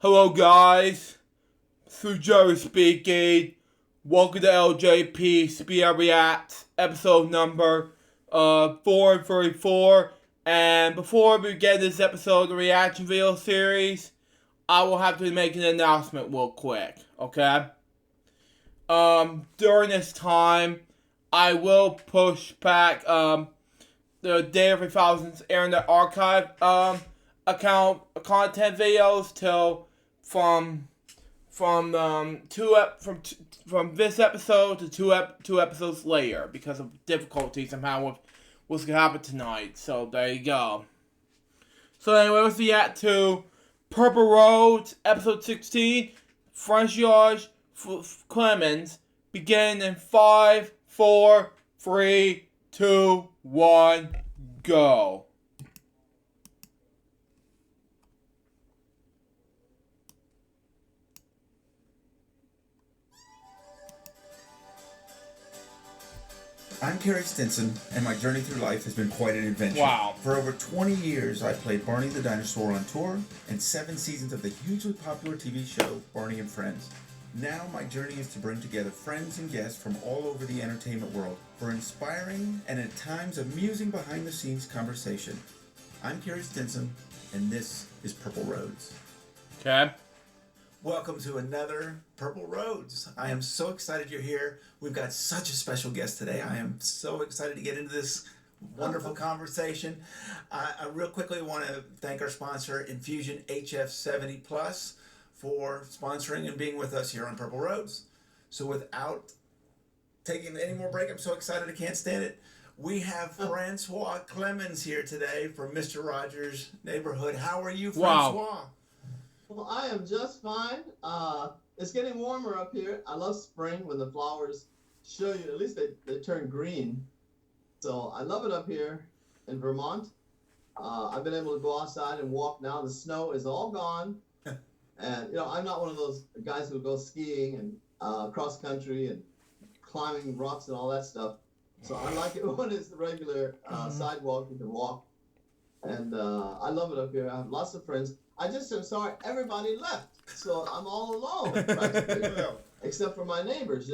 Hello guys, this is Joe speaking. Welcome to LJPCBM Reacts, episode number 434. And before we begin this episode of the reaction video series, I will have to make an announcement real quick, okay? During this time, I will push back the Day of 3000's Internet Archive account content videos till from this episode to two episodes later because of difficulties somehow with what's gonna happen tonight. So there you go. So anyway, let's react to Purple Roads episode 16, French George Clemens, beginning in 5, 4, 3, 2, 1, go. I'm Carrie Stinson, and my journey through life has been quite an adventure. Wow. For over 20 years, I played Barney the Dinosaur on tour, and 7 seasons of the hugely popular TV show, Barney and Friends. Now, my journey is to bring together friends and guests from all over the entertainment world for inspiring and at times amusing behind-the-scenes conversation. I'm Carrie Stinson, and this is Purple Roads. Okay. Welcome to another Purple Roads. I am so excited you're here. We've got such a special guest today. I am so excited to get into this wonderful conversation. I real quickly want to thank our sponsor, Infusion HF70 Plus, for sponsoring and being with us here on Purple Roads. So without taking any more break, I'm so excited I can't stand it. We have Francois Clemens here today from Mr. Rogers' Neighborhood. How are you, Francois? Wow. Well, I am just fine. It's getting warmer up here. I love spring when the flowers show you, at least they turn green. So I love it up here in Vermont. I've been able to go outside and walk now. The snow is all gone. And, I'm not one of those guys who go skiing and cross country and climbing rocks and all that stuff. So I like it when it's the regular sidewalk you can walk. And I love it up here. I have lots of friends. I just am sorry everybody left, so I'm all alone, practically, except for my neighbors,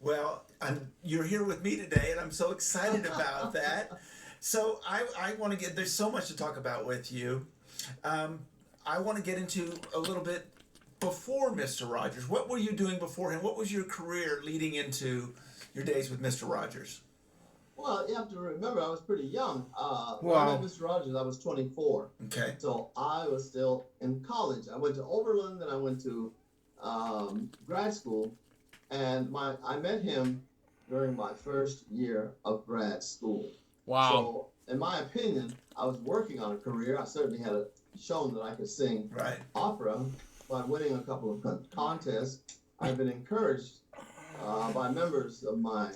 Well, you're here with me today, and I'm so excited about that. So I want to get, there's so much to talk about with you. I want to get into a little bit before Mr. Rogers. What were you doing beforehand? What was your career leading into your days with Mr. Rogers? Well, you have to remember, I was pretty young. When Wow. I met Mr. Rogers, I was 24. Okay. So I was still in college. I went to Oberlin, then I went to grad school, and I met him during my first year of grad school. Wow. So, in my opinion, I was working on a career. I certainly had shown that I could sing Right. opera by winning a couple of contests. I've been encouraged by members of my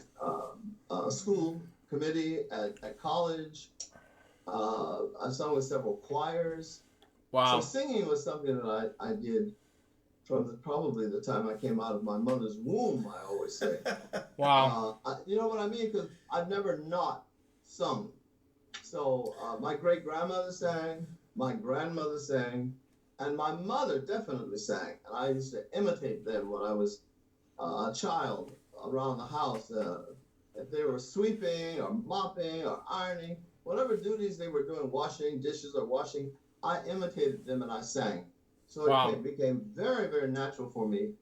school committee at college. I sung with several choirs. Wow. So singing was something that I did from probably the time I came out of my mother's womb, I always say. Wow. You know what I mean? Because I've never not sung. So my great-grandmother sang, my grandmother sang, and my mother definitely sang. And I used to imitate them when I was a child around the house. If they were sweeping or mopping or ironing, whatever duties they were doing, washing dishes or washing, I imitated them and I sang. So Wow. it became very, very natural for me.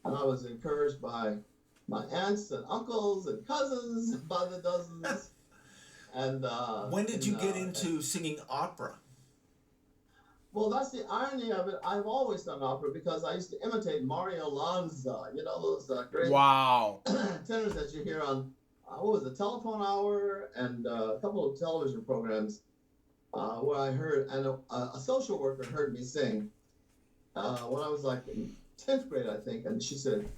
And I was encouraged by my aunts and uncles and cousins by the dozens. And When did you get into singing opera? Well, that's the irony of it. I've always done opera because I used to imitate Mario Lanza, those great Wow. tenors that you hear on, what was it, Telephone Hour and a couple of television programs where I heard, and a social worker heard me sing when I was like in 10th grade, I think, and she said,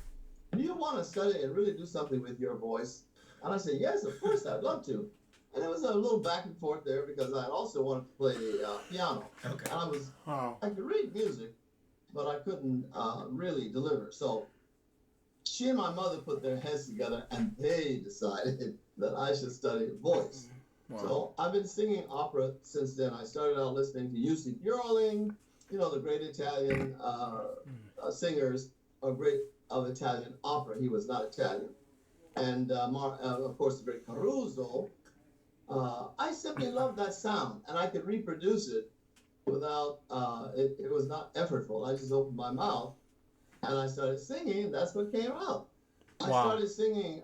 "Do you want to study and really do something with your voice?" And I said, "Yes, of course, I'd love to." And it was a little back and forth there because I also wanted to play piano. Okay. And Wow. I could read music, but I couldn't really deliver. So she and my mother put their heads together and they decided that I should study voice. Wow. So I've been singing opera since then. I started out listening to Jussi Björling, the great Italian singers are great of Italian opera. He was not Italian. And of course, the great Caruso. I simply loved that sound, and I could reproduce it without, it was not effortful. I just opened my mouth and I started singing, and that's what came out. I Wow. started singing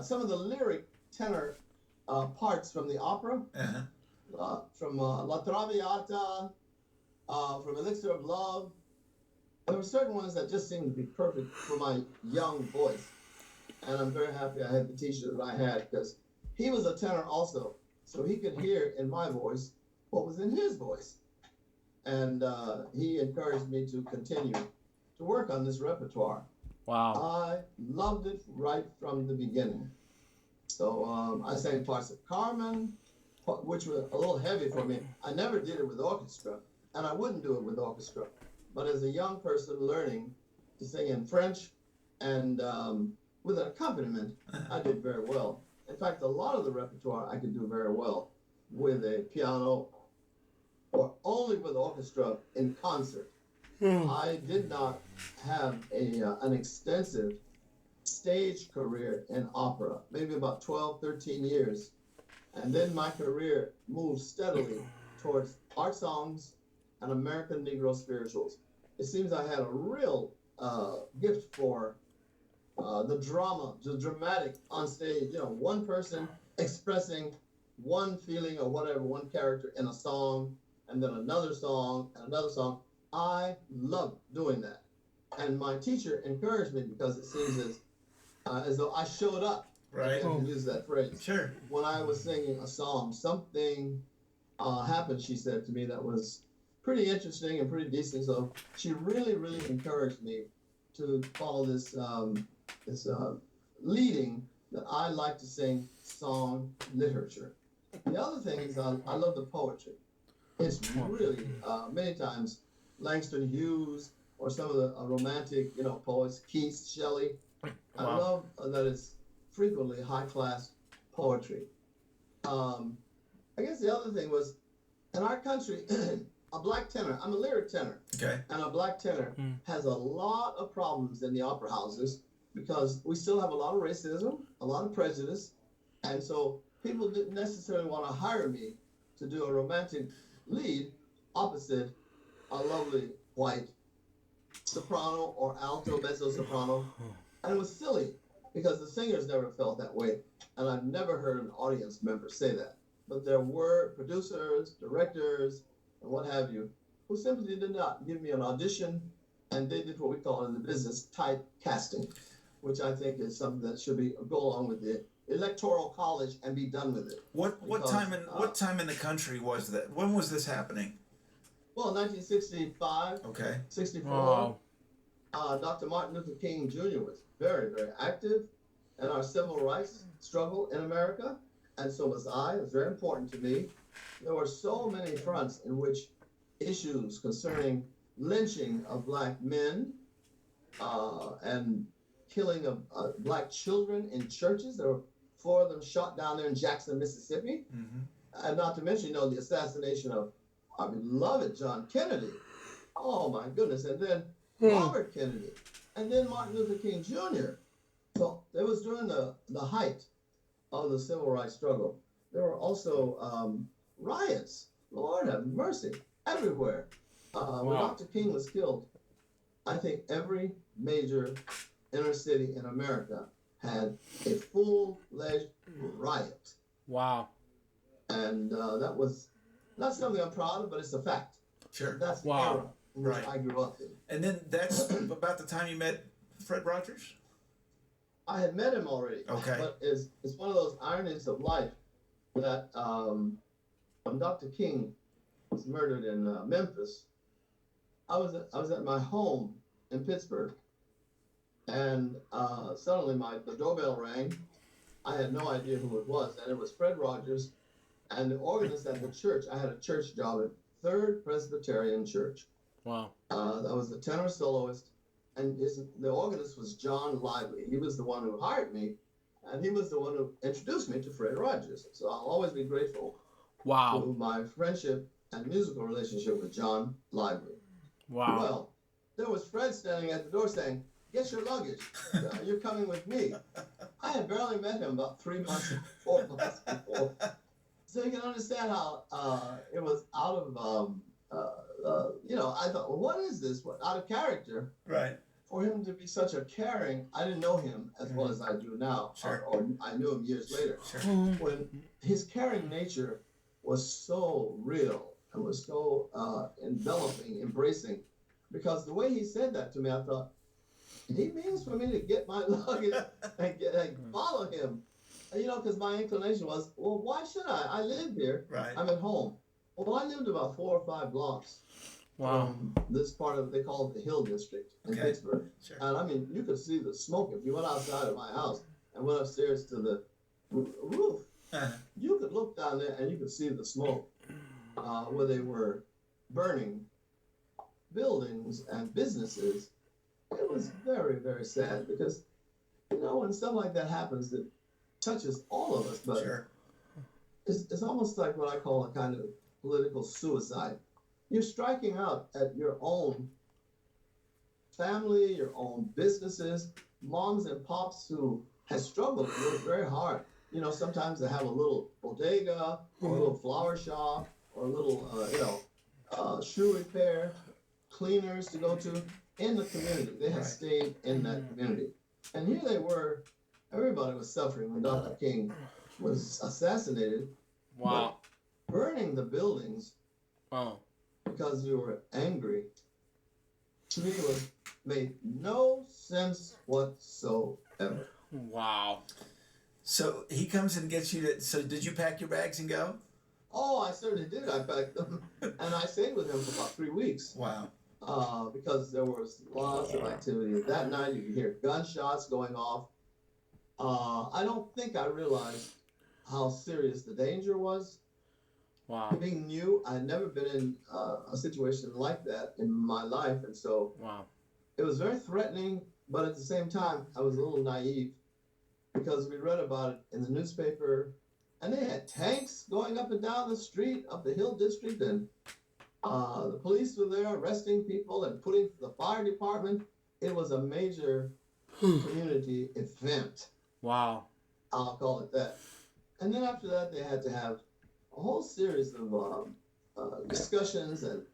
some of the lyric tenor parts from the opera, from La Traviata, from Elixir of Love. There were certain ones that just seemed to be perfect for my young voice. And I'm very happy I had the teacher that I had, because he was a tenor also. So he could hear in my voice what was in his voice. And he encouraged me to continue to work on this repertoire. Wow. I loved it right from the beginning. So I sang parts of Carmen, which were a little heavy for me. I never did it with orchestra, and I wouldn't do it with orchestra. But as a young person learning to sing in French and with an accompaniment, I did very well. In fact, a lot of the repertoire I could do very well with a piano or only with orchestra in concert. I did not have an extensive stage career in opera, maybe about 12, 13 years. And then my career moved steadily towards art songs and American Negro spirituals. It seems I had a real gift for the drama, the dramatic on stage. One person expressing one feeling or whatever, one character in a song, and then another song and another song. I loved doing that. And my teacher encouraged me, because it seems as though I showed up. Right. I can use that phrase. Sure. When I was singing a song, something happened, she said to me, that was pretty interesting and pretty decent. So she really, really encouraged me to follow this leading that I like to sing song literature. The other thing is I love the poetry. It's really, many times, Langston Hughes or some of the romantic, poets, Keats, Shelley. I love that it's frequently high-class poetry. I guess the other thing was, in our country, a black tenor, I'm a lyric tenor, Okay. and a black tenor has a lot of problems in the opera houses, because we still have a lot of racism, a lot of prejudice, and so people didn't necessarily want to hire me to do a romantic lead opposite a lovely white soprano or alto mezzo soprano. And it was silly, because the singers never felt that way, and I've never heard an audience member say that. But there were producers, directors, and what have you, who simply did not give me an audition, and they did what we call in the business type casting, which I think is something that should go along with the electoral college and be done with it. What time in the country was that? When was this happening? Well, 1965, Okay. 64. Wow. Dr. Martin Luther King Jr. was very, very active in our civil rights struggle in America, and so was I. It was very important to me. There were so many fronts in which issues concerning lynching of black men and killing of black children in churches. There were 4 of them shot down there in Jackson, Mississippi. And not to mention, the assassination of our beloved John Kennedy. Oh my goodness. And then Robert Kennedy. And then Martin Luther King Jr. So it was during the height of the civil rights struggle. There were also riots. Lord have mercy. Everywhere. When Dr. King was killed, I think every major inner city in America had a full-fledged riot. Wow. And that was not something I'm proud of, but it's a fact. Sure. That's the era in which I grew up in. And then that's about the time you met Fred Rogers? I had met him already. Okay. But it's one of those ironies of life that when Dr. King was murdered in Memphis, I was at my home in Pittsburgh, and suddenly the doorbell rang. I had no idea who it was, and it was Fred Rogers, and the organist at the church. I had a church job at Third Presbyterian Church. Wow. That was the tenor soloist, and the organist was John Lively. He was the one who hired me, and he was the one who introduced me to Fred Rogers. So I'll always be grateful Wow. to my friendship and musical relationship with John Lively. Wow. Well, there was Fred standing at the door saying, "Get your luggage. You're coming with me." I had barely met him about 3 months, 4 months before. So you can understand how it was out of, I thought, well, what is this? What, out of character. Right. For him to be such a caring, I didn't know him as well as I do now, Sure. or I knew him years later. Sure. When his caring nature was so real and was so enveloping, embracing, because the way he said that to me, I thought, he means for me to get my luggage and follow him. And, because my inclination was, well, why should I? I live here. Right. I'm at home. Well, I lived about 4 or 5 blocks from this part of, they call it the Hill District in Pittsburgh. Sure. And I mean, you could see the smoke. If you went outside of my house and went upstairs to the roof, you could look down there and you could see the smoke where they were burning buildings and businesses. It was very, very sad because, when stuff like that happens, it touches all of us. But Sure. it's almost like what I call a kind of political suicide. You're striking out at your own family, your own businesses, moms and pops who has struggled and worked very hard. Sometimes they have a little bodega or a little flower shop or a little, shoe repair, cleaners to go to in the community. They had stayed in that community. And here they were, everybody was suffering when Dr. King was assassinated. Wow. But burning the buildings because you were angry, to me, made no sense whatsoever. Wow. So he comes and gets you so did you pack your bags and go? Oh, I certainly did. I packed them. And I stayed with him for about 3 weeks. Wow. Because there was lots of activity. That night you could hear gunshots going off. I don't think I realized how serious the danger was. Wow. Being new, I'd never been in a situation like that in my life. And so it was very threatening, but at the same time, I was a little naive because we read about it in the newspaper, and they had tanks going up and down the street of the Hill District, and the police were there arresting people and putting the fire department. It was a major community event. Wow. I'll call it that. And then after that, they had to have a whole series of discussions and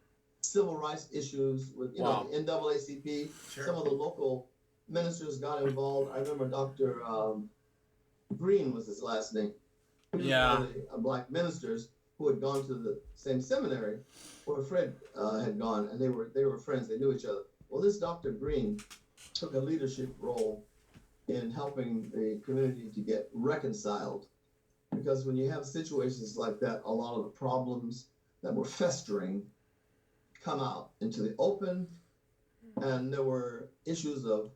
civil rights issues with, the NAACP. Sure. Some of the local ministers got involved. I remember Dr. Green was his last name. He was one of the black ministers who had gone to the same seminary where Fred had gone, and they were friends. They knew each other. Well, this Dr. Green took a leadership role in helping the community to get reconciled. Because when you have situations like that, a lot of the problems that were festering come out into the open. And there were issues of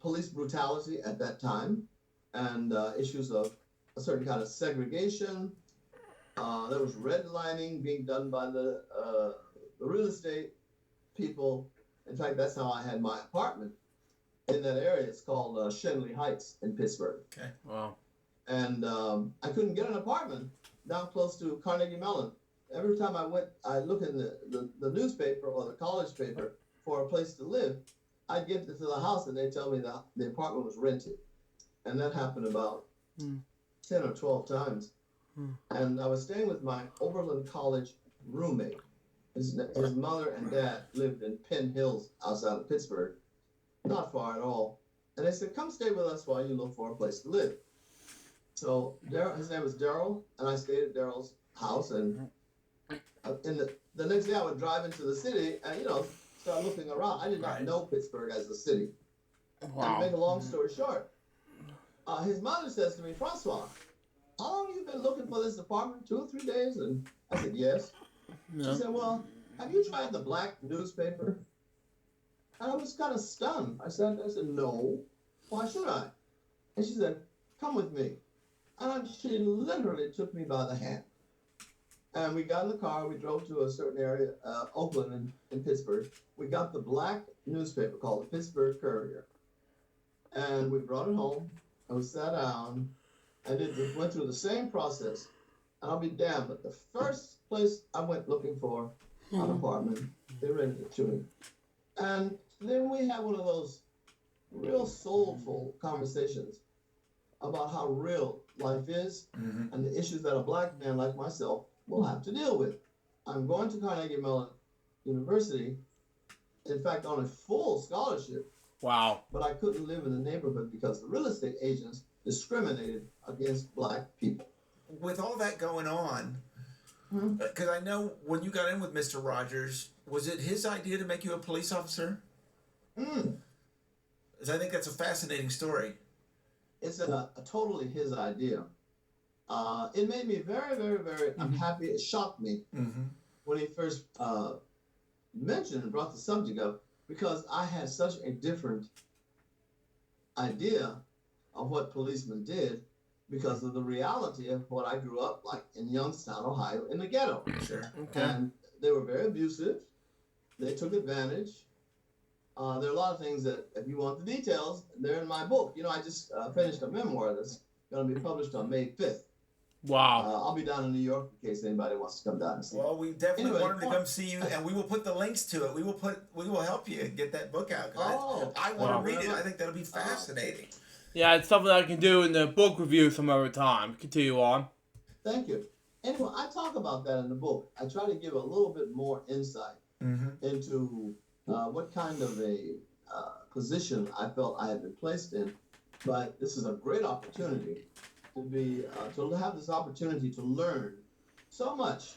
police brutality at that time, and issues of a certain kind of segregation. There was redlining being done by the real estate people. In fact, that's how I had my apartment in that area. It's called Shenley Heights in Pittsburgh. Okay. Wow. And I couldn't get an apartment down close to Carnegie Mellon. Every time I went, I look in the newspaper or the college paper for a place to live. I'd get to the house and they'd tell me that the apartment was rented. And that happened about 10 or 12 times. And I was staying with my Oberlin College roommate. His mother and dad lived in Penn Hills outside of Pittsburgh, not far at all. And they said, come stay with us while you look for a place to live. So his name was Daryl, and I stayed at Daryl's house. And the next day I would drive into the city and, start looking around. I did not know Pittsburgh as a city. Wow. And to make a long story short, his mother says to me, Francois, how long have you been looking for this apartment? 2 or 3 days? And I said, yes. She said, well, have you tried the black newspaper? And I was kind of stunned. I said, no. Why should I? And she said, come with me. And she literally took me by the hand. And we got in the car. We drove to a certain area, Oakland in Pittsburgh. We got the black newspaper called the Pittsburgh Courier. And we brought it home. And we sat down and went through the same process And I'll be damned, but the first place I went looking for an apartment, they rented it to me. And then we had one of those real soulful conversations about how real life is and the issues that a black man like myself will have to deal with. I'm going to Carnegie Mellon University, in fact, on a full scholarship, Wow. but I couldn't live in the neighborhood because the real estate agents discriminated against black people. With all that going on, because I know when you got in with Mr. Rogers, was it his idea to make you a police officer? Mm. 'Cause I think that's a fascinating story. It's a totally his idea. It made me very, very, very unhappy. It shocked me when he first mentioned and brought the subject up, because I had such a different idea of what policemen did because of the reality of what I grew up like in Youngstown, Ohio, in the ghetto. Sure. Okay. And they were very abusive. They took advantage. There are a lot of things that, if you want the details, they're in my book. You know, I just finished a memoir that's going to be published on May 5th. Wow. I'll be down in New York in case anybody wants to come down and see. Well, we definitely Anyway, want him to come see you, and we will put the links to it. We will help you get that book out, guys. Oh, I want wow. to read it. I think that'll be fascinating. Yeah, it's something I can do in the book review some other time. Continue on. Thank you. Anyway, I talk about that in the book. I try to give a little bit more insight into what kind of a position I felt I had been placed in. But this is a great opportunity to be to have this opportunity to learn so much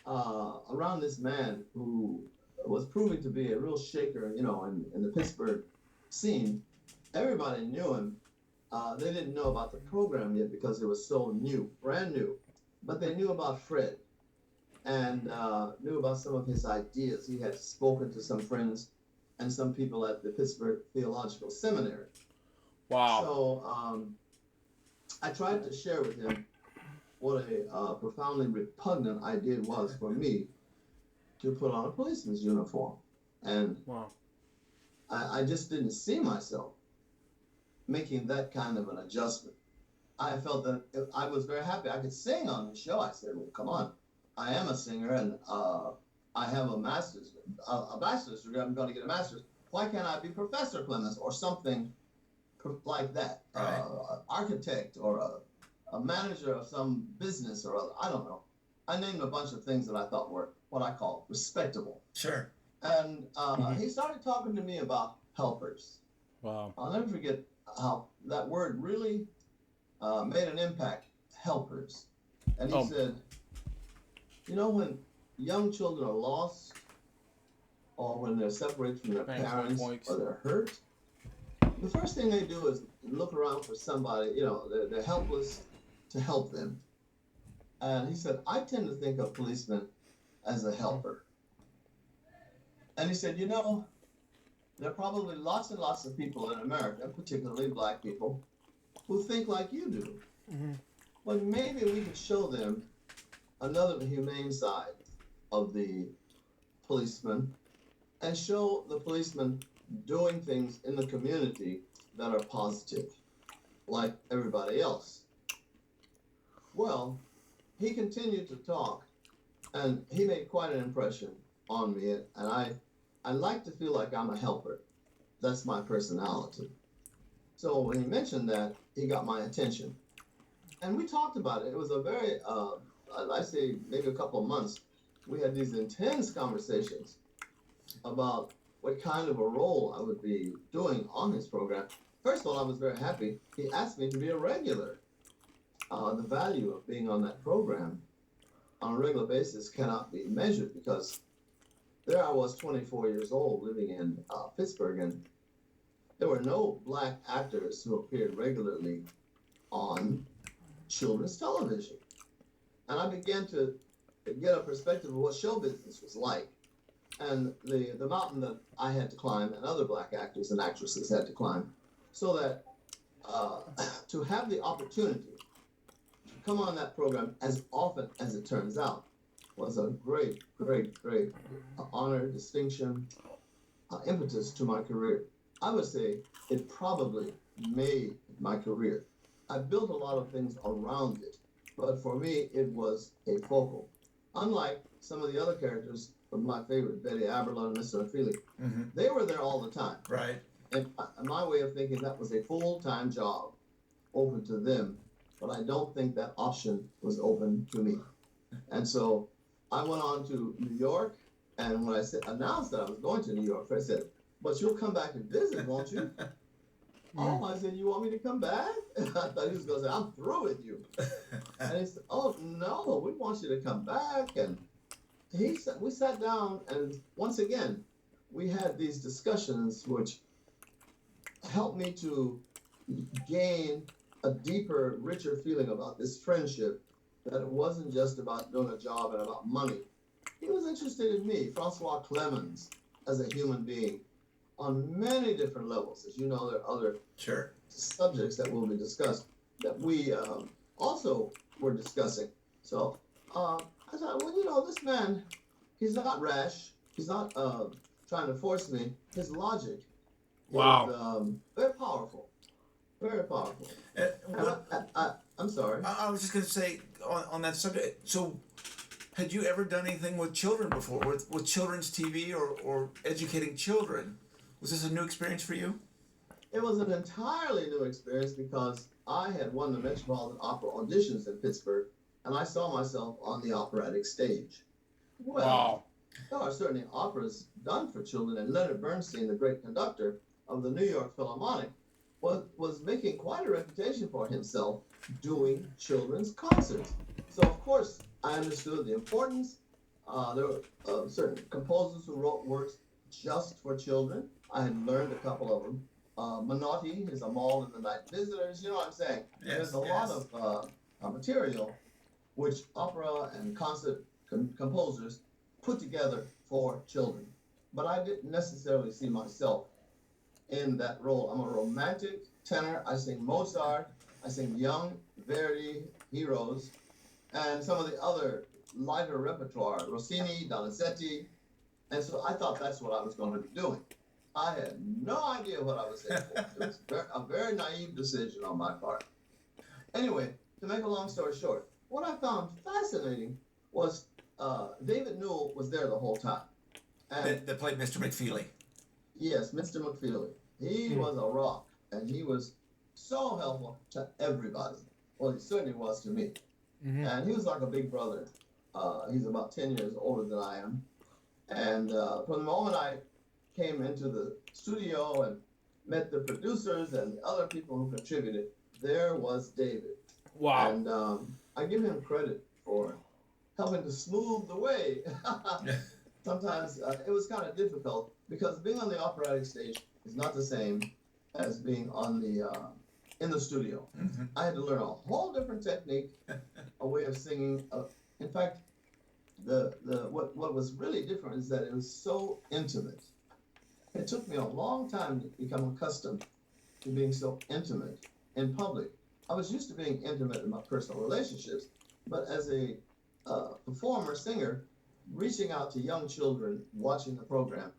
around this man who was proving to be a real shaker, you know, in the Pittsburgh scene. Everybody knew him. They didn't know about the program yet because it was so new, brand new. But they knew about Fred and knew about some of his ideas. He had spoken to some friends and some people at the Pittsburgh Theological Seminary. Wow. So I tried to share with him what a profoundly repugnant idea it was for me to put on a policeman's uniform. And Wow. I just didn't see myself making that kind of an adjustment. I felt that I was very happy. I could sing on the show. I said, well, come on. I am a singer, and I have a bachelor's degree. I'm going to get a master's. Why can't I be Professor Clemens or something like that? Right. Architect or a manager of some business or other. I don't know. I named a bunch of things that I thought were what I call respectable. Sure. And he started talking to me about helpers. Wow. I'll never forget how that word really made an impact. Helpers. And he said, you know, when young children are lost or when they're separated from their parents or they're hurt, the first thing they do is look around for somebody, you know, they're helpless, to help them. And he said, I tend to think of policemen as a helper. And he said, you know, there are probably lots and lots of people in America, particularly black people, who think like you do. But maybe we could show them another humane side of the policeman and show the policeman doing things in the community that are positive, like everybody else. Well, he continued to talk, and he made quite an impression on me, and I like to feel like I'm a helper. That's my personality. So when he mentioned that, he got my attention. And we talked about it. It was a very, I'd say maybe a couple of months, we had these intense conversations about what kind of a role I would be doing on his program. First of all, I was very happy. He asked me to be a regular. The value of being on that program on a regular basis cannot be measured because there I was, 24 years old, living in Pittsburgh, and there were no black actors who appeared regularly on children's television. And I began to get a perspective of what show business was like. And the mountain that I had to climb and other black actors and actresses had to climb, so that to have the opportunity to come on that program as often as it turns out was a great, great, great honor, distinction, impetus to my career. I would say it probably made my career. I built a lot of things around it, but for me, it was a focal. Unlike some of the other characters from my favorite, Betty Aberlin and Mr. McFeely, they were there all the time. Right. And my way of thinking, that was a full-time job open to them, but I don't think that option was open to me. And so I went on to New York, and when I announced that I was going to New York, I said, "But you'll come back and visit, won't you?" Oh, I said, "You want me to come back?" I thought he was going to say, "I'm through with you." And he said, "Oh, no, we want you to come back." And we sat down, and once again, we had these discussions which helped me to gain a deeper, richer feeling about this friendship, that it wasn't just about doing a job and about money. He was interested in me, Francois Clemens, as a human being on many different levels. As you know, there are other subjects that will be discussed that we also were discussing. So I thought, well, this man, he's not rash. He's not trying to force me. His logic is very powerful. Very powerful. I'm sorry. I was just going to say on that subject. So, had you ever done anything with children before, with children's TV or educating children? Was this a new experience for you? It was an entirely new experience because I had won the Metropolitan Opera auditions in Pittsburgh, and I saw myself on the operatic stage. Well, there are certainly operas done for children, and Leonard Bernstein, the great conductor of the New York Philharmonic, was making quite a reputation for himself doing children's concerts. So, of course, I understood the importance. There were certain composers who wrote works just for children. I had learned a couple of them. Menotti, his Amal and the Night Visitors, you know what I'm saying? Yes, There's a lot of material which opera and concert composers put together for children. But I didn't necessarily see myself in that role. I'm a romantic tenor. I sing Mozart. I sing young Verdi heroes, and some of the other lighter repertoire, Rossini, Donizetti. And so I thought that's what I was going to be doing. I had no idea what I was in for. It was a very naive decision on my part. Anyway, to make a long story short, what I found fascinating was David Newell was there the whole time. And that played Mr. McFeely. Yes, Mr. McFeely. He was a rock, and he was so helpful to everybody. Well, he certainly was to me. And he was like a big brother. He's about 10 years older than I am. And from the moment I came into the studio and met the producers and the other people who contributed, there was David. Wow. And I give him credit for helping to smooth the way. Sometimes it was kind of difficult because being on the operatic stage is not the same as being on the in the studio. I had to learn a whole different technique, a way of singing. In fact, what was really different is that it was so intimate. It took me a long time to become accustomed to being so intimate in public. I was used to being intimate in my personal relationships, but as a performer, singer, reaching out to young children watching the program,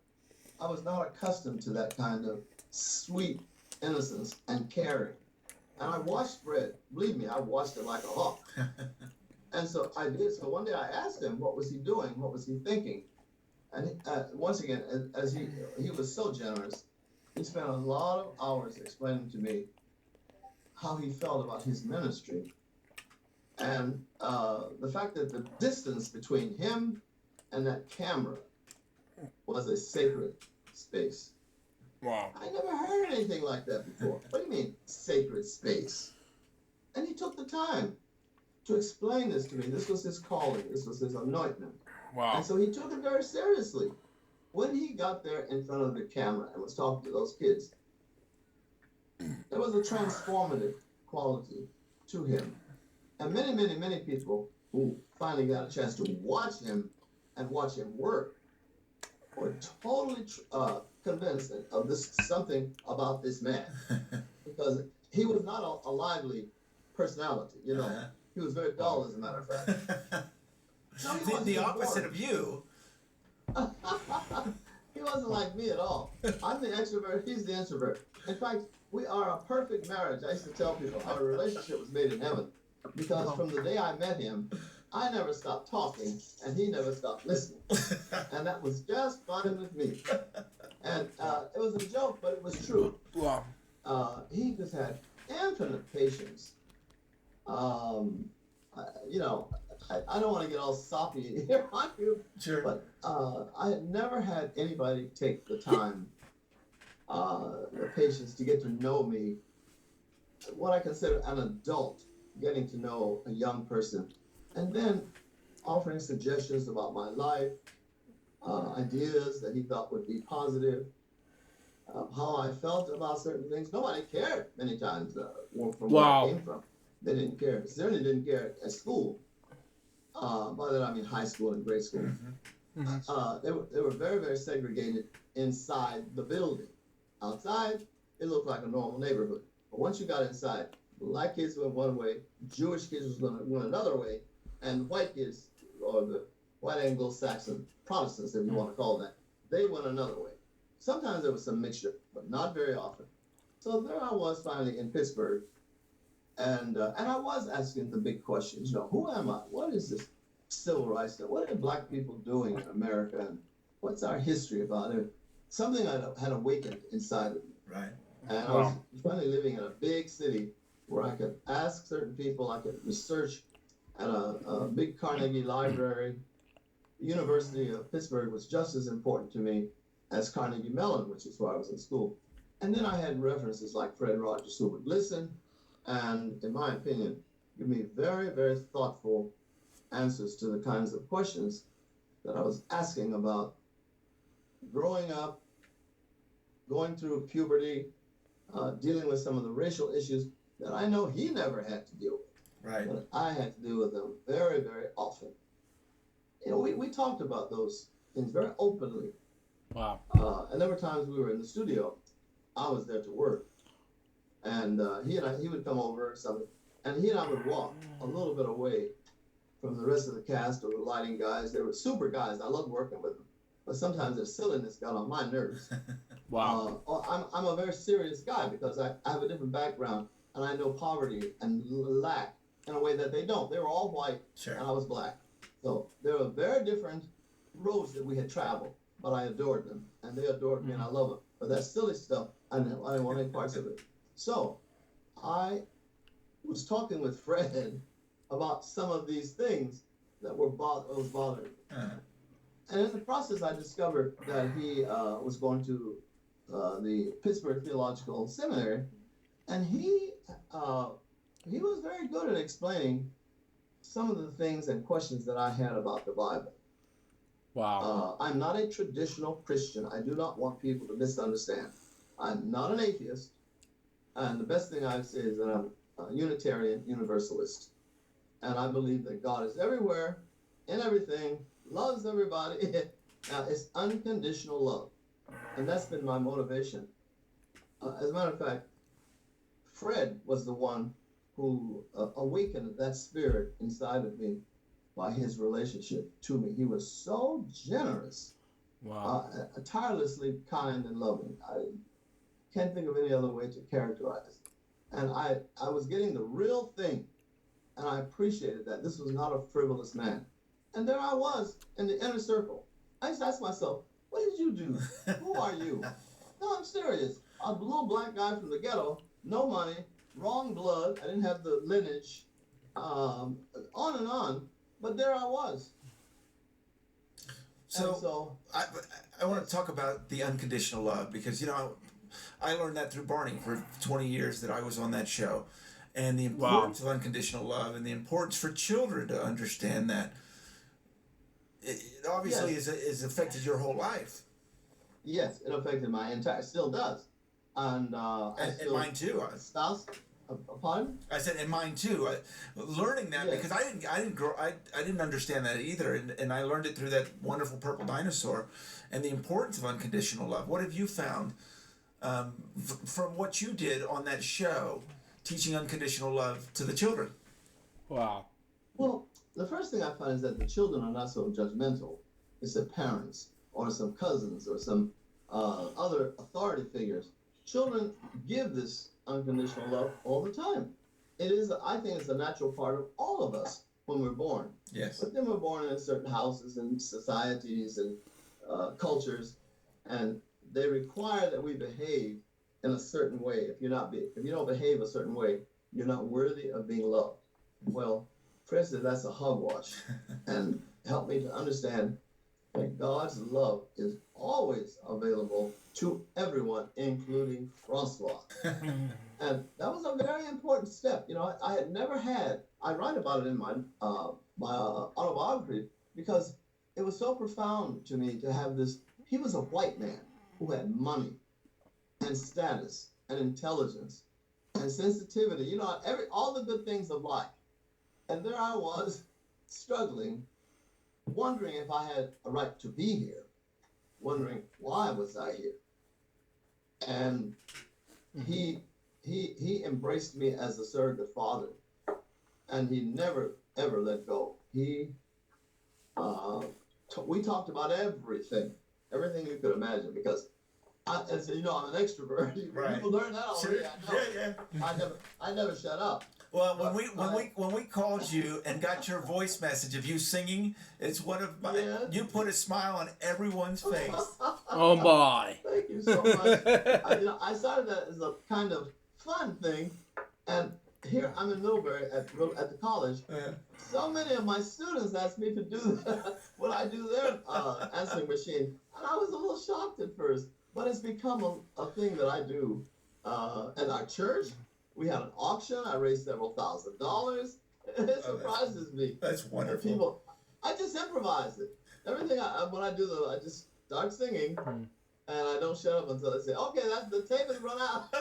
I was not accustomed to that kind of sweet innocence and caring. And I watched Fred. Believe me, I watched it like a hawk. And so I did. So one day I asked him, what was he doing? What was he thinking? And once again, as he was so generous, he spent a lot of hours explaining to me how he felt about his ministry. And the fact that the distance between him and that camera was a sacred space. Wow. I never heard anything like that before. What do you mean, sacred space? And he took the time to explain this to me. This was his calling. This was his anointment. Wow. And so he took it very seriously. When he got there in front of the camera and was talking to those kids, there was a transformative quality to him. And many, many, many people who finally got a chance to watch him and watch him work were totally convinced of this something about this man, because he was not a lively personality. You know, he was very dull, as a matter of fact. No, the opposite of you. He wasn't like me at all. I'm the extrovert. He's the introvert. In fact, we are a perfect marriage. I used to tell people our relationship was made in heaven because from the day I met him, I never stopped talking, and he never stopped listening. And that was just fine with me. And it was a joke, but it was true. Wow. He just had infinite patience. You know, I don't want to get all soppy here on you, Sure. but I had never had anybody take the time, the patience to get to know me, what I consider an adult, getting to know a young person, and then offering suggestions about my life, ideas that he thought would be positive, how I felt about certain things. Nobody cared many times from where I came from. They didn't care. Certainly didn't care at school. By that I mean high school and grade school. They were very, very segregated inside the building. Outside, it looked like a normal neighborhood. But once you got inside, black kids went one way, Jewish kids went another way, and white kids, or the white Anglo-Saxon Protestants, if you want to call that, they went another way. Sometimes there was some mixture, but not very often. So there I was finally in Pittsburgh, and I was asking the big questions. You know, who am I? What is this civil rights stuff? What are black people doing in America? And what's our history about it? Something had awakened inside of me. Right. And I was finally living in a big city where I could ask certain people, I could research at a big Carnegie library. The University of Pittsburgh was just as important to me as Carnegie Mellon, which is where I was in school. And then I had references like Fred Rogers, who would listen and, in my opinion, give me very, very thoughtful answers to the kinds of questions that I was asking about growing up, going through puberty, dealing with some of the racial issues that I know he never had to deal with. Right. But I had to deal with them very, very often. You know, we talked about those things very openly. Wow. And there were times we were in the studio. I was there to work. And he would come over or something. And he and I would walk a little bit away from the rest of the cast or the lighting guys. They were super guys. I loved working with them. But sometimes their silliness got on my nerves. Wow. I'm a very serious guy because I have a different background and I know poverty and lack in a way that they don't. They were all white and I was black. So there were very different roads that we had traveled, but I adored them and they adored me and I love them. But that silly stuff, I didn't want any parts of it. So I was talking with Fred about some of these things that was bothering me. And in the process, I discovered that he was going to the Pittsburgh Theological Seminary, and he was very good at explaining some of the things and questions that I had about the Bible. Wow. I'm not a traditional Christian. I do not want people to misunderstand. I'm not an atheist, and the best thing I would say is that I'm a Unitarian Universalist, and I believe that God is everywhere, in everything, loves everybody. It's unconditional love. And that's been my motivation. As a matter of fact, Fred was the one who awakened that spirit inside of me by his relationship to me. He was so generous, tirelessly kind and loving. I can't think of any other way to characterize it. And I was getting the real thing, and I appreciated that. This was not a frivolous man. And there I was in the inner circle. I just asked myself, what did you do? Who are you? No, I'm serious. A little black guy from the ghetto, no money, wrong blood. I didn't have the lineage, on and on. But there I was. So I want to talk about the unconditional love because, you know, I learned that through Barney for 20 years that I was on that show. And the importance of unconditional love and the importance for children to understand that. It obviously has affected your whole life. Yes, it affected my entire, still does. And mine too. Spouse, pardon? I said, and mine too. Learning that because I didn't understand that either, and I learned it through that wonderful purple dinosaur, and the importance of unconditional love. What have you found from what you did on that show, teaching unconditional love to the children? Wow. Well, the first thing I find is that the children are not so judgmental. It's their parents or some cousins or some other authority figures. Children give this unconditional love all the time. it is, I think it's a natural part of all of us when we're born. Yes. But then we're born in certain houses and societies and cultures, and they require that we behave in a certain way. If you don't behave a certain way, you're not worthy of being loved. Well, Fred said that's a hogwash, and helped me to understand that God's love is always available to everyone, including Francois. And that was a very important step. You know, I had never had. I write about it in my autobiography because it was so profound to me to have this. He was a white man who had money and status and intelligence and sensitivity. You know, all the good things of life. And there I was, struggling, wondering if I had a right to be here, wondering why was I here. And he embraced me as a surrogate father, and he never ever let go. We talked about everything you could imagine, because as you know, I'm an extrovert. Right. People learn that already. Sure. Yeah. I never shut up. Well, when we called you and got your voice message of you singing, it's one of my. Yeah. You put a smile on everyone's face. Oh my! Thank you so much. I started that as a kind of fun thing, and here I'm in Middlebury at the college. Yeah. So many of my students asked me to do what I do there, answering machine, and I was a little shocked at first, but it's become a thing that I do. At our church, we had an auction. I raised several $1,000s. It surprises me. That's wonderful. People, I just improvise it. Everything when I do I just start singing, and I don't shut up until they say, "Okay, the tape has run out.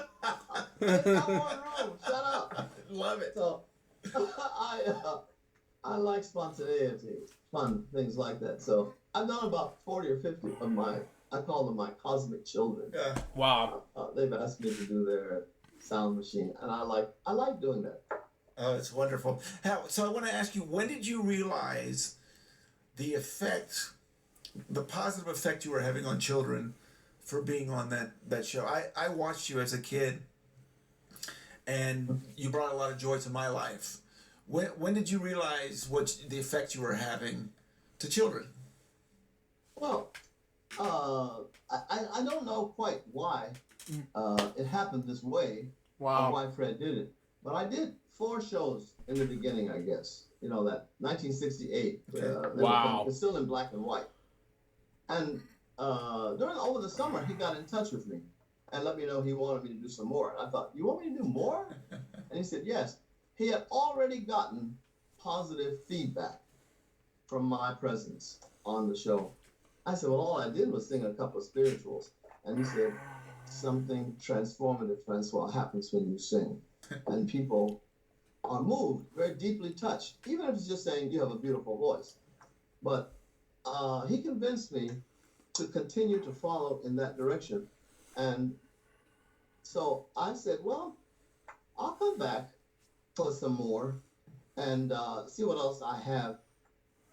There's no more room. Shut up." Love it. So I like spontaneity, fun things like that. So I've done about 40 or 50 of I call them my cosmic children. Yeah. Wow. They've asked me to do their sound machine, and I like doing that. Oh, it's wonderful. So I want to ask you, when did you realize the positive effect you were having on children for being on that show? I watched you as a kid, and you brought a lot of joy to my life. When did you realize the effect you were having to children? Well, I don't know quite why it happened this way. Wow. Or why Fred did it, but I did 4 shows in the beginning, I guess. You know, that 1968. Wow. It's still in black and white. And over the summer, he got in touch with me and let me know he wanted me to do some more. And I thought, you want me to do more? And he said, yes. He had already gotten positive feedback from my presence on the show. I said, well, all I did was sing a couple of spirituals. And he said, something transformative, Francois, happens when you sing. And people are moved, very deeply touched, even if it's just saying you have a beautiful voice. But he convinced me to continue to follow in that direction. And so I said, well, I'll come back for some more and see what else I have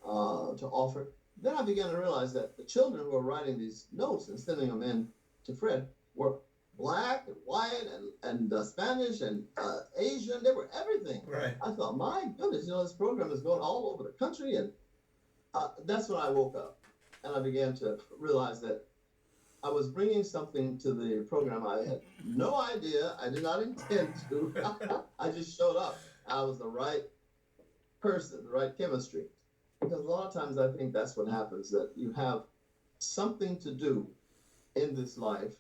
to offer. Then I began to realize that the children who were writing these notes and sending them in to Fred were black and white and Spanish and Asian. They were everything. Right. I thought, my goodness, this program is going all over the country. And that's when I woke up and I began to realize that I was bringing something to the program I had no idea. I did not intend to. I just showed up. I was the right person, the right chemistry. Because a lot of times I think that's what happens, that you have something to do in this life,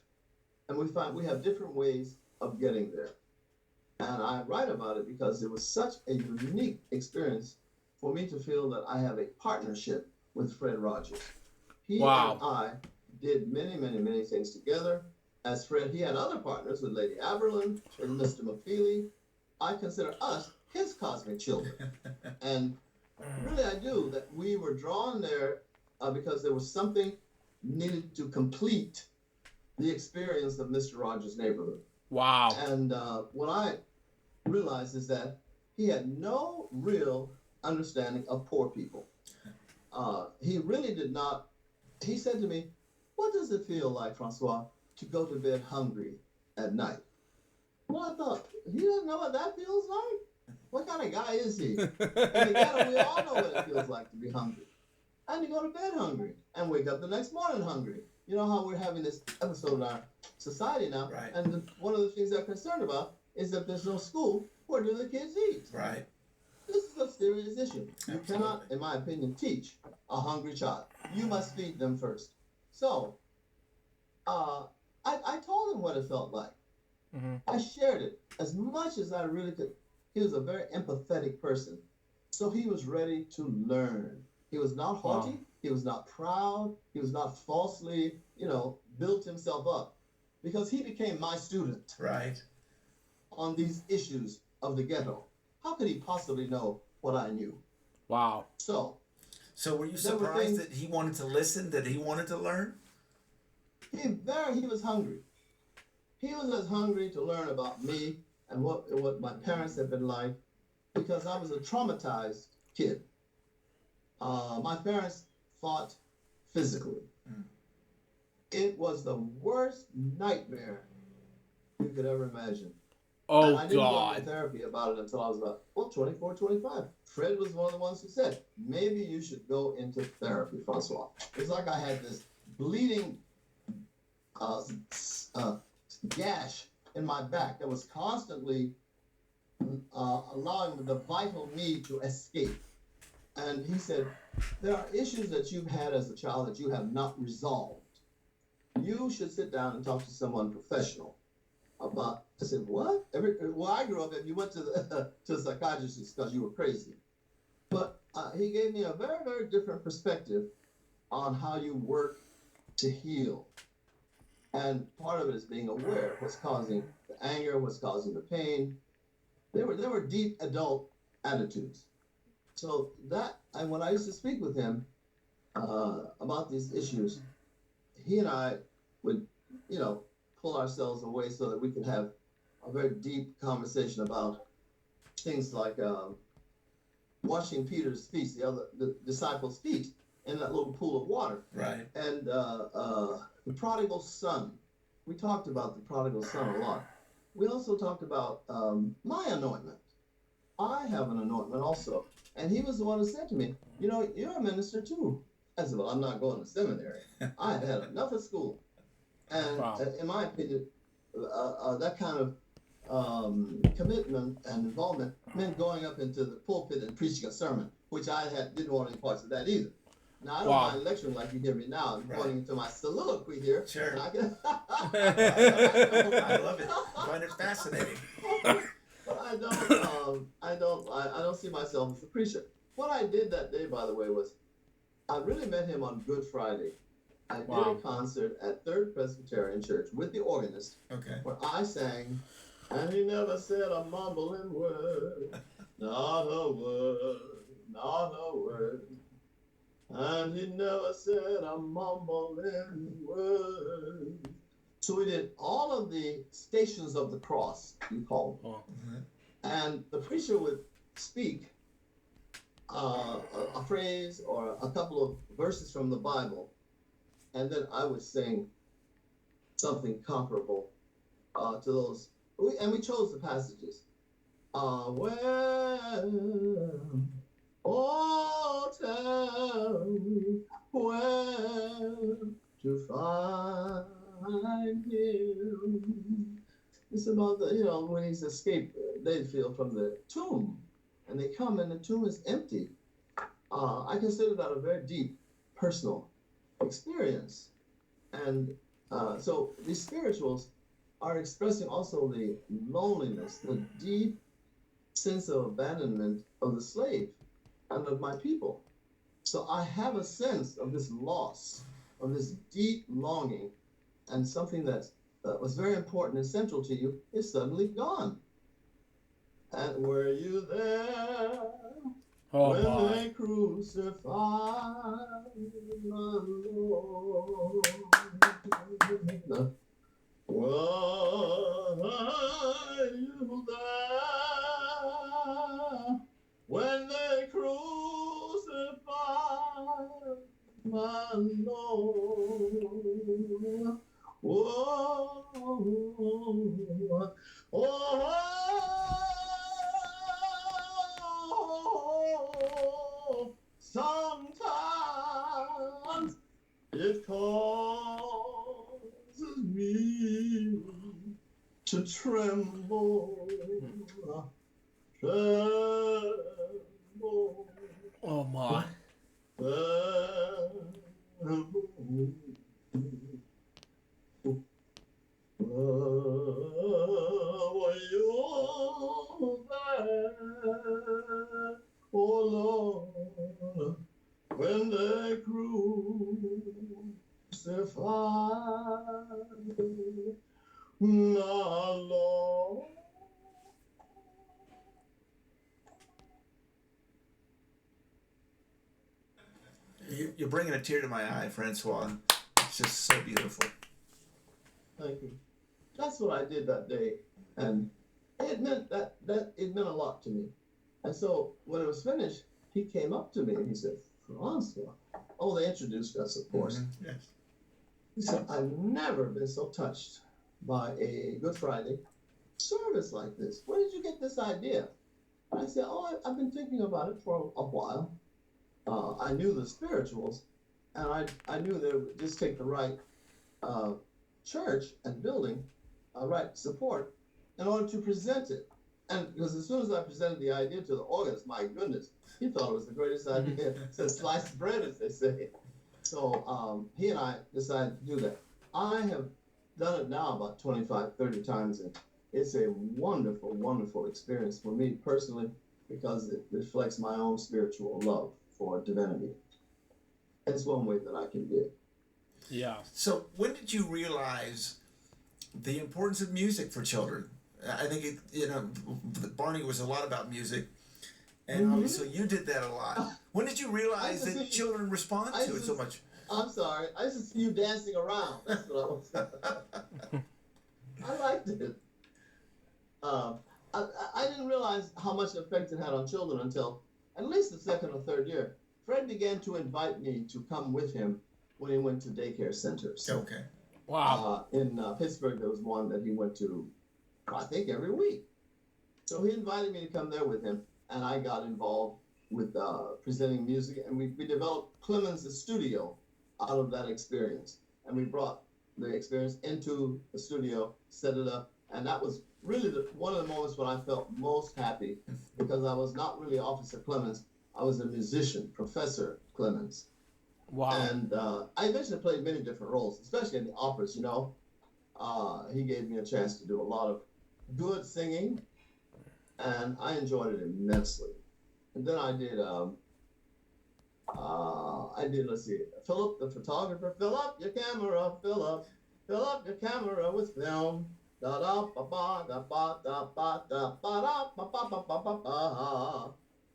and we find we have different ways of getting there. And I write about it because it was such a unique experience for me to feel that I have a partnership with Fred Rogers. He and I did many, many, many things together. As Fred, he had other partners with Lady Aberlin, with Mr. McFeely. I consider us his cosmic children. And really, I do, that we were drawn there because there was something needed to complete the experience of Mr. Rogers' neighborhood. Wow. And what I realized is that he had no real understanding of poor people. He really did not. He said to me, what does it feel like, Francois, to go to bed hungry at night? Well, I thought, he doesn't know what that feels like. What kind of guy is he? In the ghetto, we all know what it feels like to be hungry. And you go to bed hungry and wake up the next morning hungry. You know how we're having this episode in our society now, Right. and one of the things they're concerned about is that there's no school. Where do the kids eat? Right. This is a serious issue. You Absolutely. cannot, in my opinion, teach a hungry child. You must feed them first. So, I told him what it felt like. Mm-hmm. I shared it as much as I really could. He was a very empathetic person. So he was ready to learn. He was not haughty. Wow. He was not proud. He was not falsely, built himself up. Because he became my student Right. on these issues of the ghetto. How could he possibly know what I knew? Wow. So were you there were surprised things- that he wanted to listen, that he wanted to learn? he was hungry. He was as hungry to learn about me and what my parents had been like, because I was a traumatized kid. My parents fought physically. Mm. It was the worst nightmare you could ever imagine. Oh, And I didn't go God. to therapy about it until I was about 24, 25. Fred was one of the ones who said, maybe you should go into therapy, Francois. It's like I had this bleeding gash in my back that was constantly allowing the vital need to escape. And he said, there are issues that you've had as a child that you have not resolved. You should sit down and talk to someone professional about. I said, what? I grew up and you went to the psychiatrist because you were crazy. But he gave me a very, very different perspective on how you work to heal. And part of it is being aware of what's causing the anger, what's causing the pain. There were deep adult attitudes. So and when I used to speak with him about these issues, he and I would, pull ourselves away so that we could have a very deep conversation about things like washing Peter's feet, the disciples' feet, in that little pool of water. Right. And the prodigal son. We talked about the prodigal son a lot. We also talked about my anointment. I have an anointment also. And he was the one who said to me, you're a minister too. I said, well, I'm not going to seminary. I had had enough of school. And Wow. in my opinion, that kind of commitment and involvement meant going up into the pulpit and preaching a sermon, which I didn't want any parts of that either. Now, I don't Wow. mind lecturing like you hear me now. I'm Right. going into my soliloquy here. Sure. And I can I love it. I find it fascinating. But I don't see myself as a preacher. What I did that day, by the way, was I really met him on Good Friday. I did Wow. a concert at Third Presbyterian Church with the organist Okay. where I sang, and he never said a mumbling word, not a word, not a word. And he never said a mumbling word. So we did all of the stations of the cross, you call them. Mm-hmm. And the preacher would speak a phrase or a couple of verses from the Bible, and then I would sing something comparable to those. And we chose the passages. Tell me where to find him. It's about when he's escaped Mayfield from the tomb, and they come and the tomb is empty. I consider that a very deep personal experience, and so these spirituals are expressing also the loneliness, the deep sense of abandonment of the slave and of my people. So I have a sense of this loss, of this deep longing, and something that was very important and central to you is suddenly gone. And were you there when they crucified my Lord? Were you there when they crucified my Lord? Oh, oh, to tremble, tremble, Oh my. tremble. Were you there, oh Lord, when they crucified my Lord? You're bringing a tear to my eye, Francois. It's just so beautiful. Thank you. That's what I did that day, and it meant that it meant a lot to me. And so when it was finished, he came up to me and he said, "Francois." Oh, they introduced us, of course. Mm-hmm. Yes. He said, "I've never been so touched by a Good Friday service like this. Where did you get this idea?" And I said, "Oh, I've been thinking about it for a while. I knew the spirituals, and I knew that it would just take the right church and building, right support, in order to present it. And because as soon as I presented the idea to the organist, my goodness, he thought it was the greatest idea since sliced bread, as they say. So he and I decided to do that. I have done it now about 25, 30 times, and it's a wonderful, wonderful experience for me personally, because it reflects my own spiritual love for divinity. It's one way that I can give. Yeah. So when did you realize the importance of music for children? I think Barney was a lot about music, and obviously you did that a lot. When did you realize that children respond to it so much? I'm sorry, I used to see you dancing around. That's what I was. I liked it. I didn't realize how much effect it had on children until at least the second or third year. Fred began to invite me to come with him when he went to daycare centers. Okay. Wow. In Pittsburgh, there was one that he went to, I think, every week. So he invited me to come there with him, and I got involved with presenting music, and we developed Clemens' studio out of that experience. And we brought the experience into the studio, set it up, and that was really one of the moments when I felt most happy, because I was not really Officer Clemens, I was a musician, Professor Clemens. Wow. And I eventually played many different roles, especially in the operas, He gave me a chance to do a lot of good singing, and I enjoyed it immensely. And then I did, let's see, Philip the photographer. Fill up your camera, fill up your camera with film. Da da ba ba da ba da ba da ba da ba ba ba ba ba ba.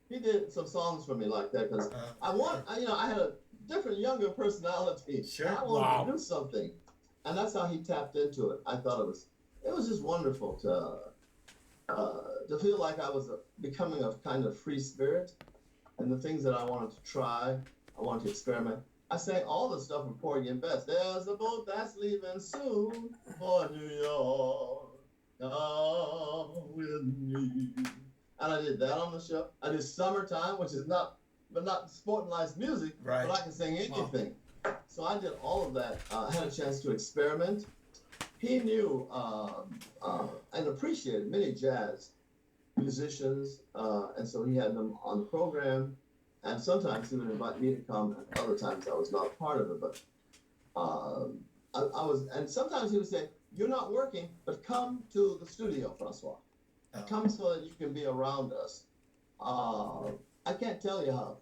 He did some songs for me like that, because I had a different, younger personality. Sure. I wanted to do something, and that's how he tapped into it. I thought it was just wonderful to feel like I was becoming a kind of free spirit, and the things that I wanted to try, I wanted to experiment. I sang all the stuff from Porgy and Bess. There's a boat that's leaving soon for New York. Come with me. And I did that on the show. I did Summertime, which is not sporting-liced music, right, but I can sing anything. Wow. So I did all of that. I had a chance to experiment. He knew and appreciated many jazz musicians, and so he had them on the program. And sometimes he would invite me to come, and other times I was not a part of it. But I was, and sometimes he would say, "You're not working, but come to the studio, Francois. Come so that you can be around us." I can't tell you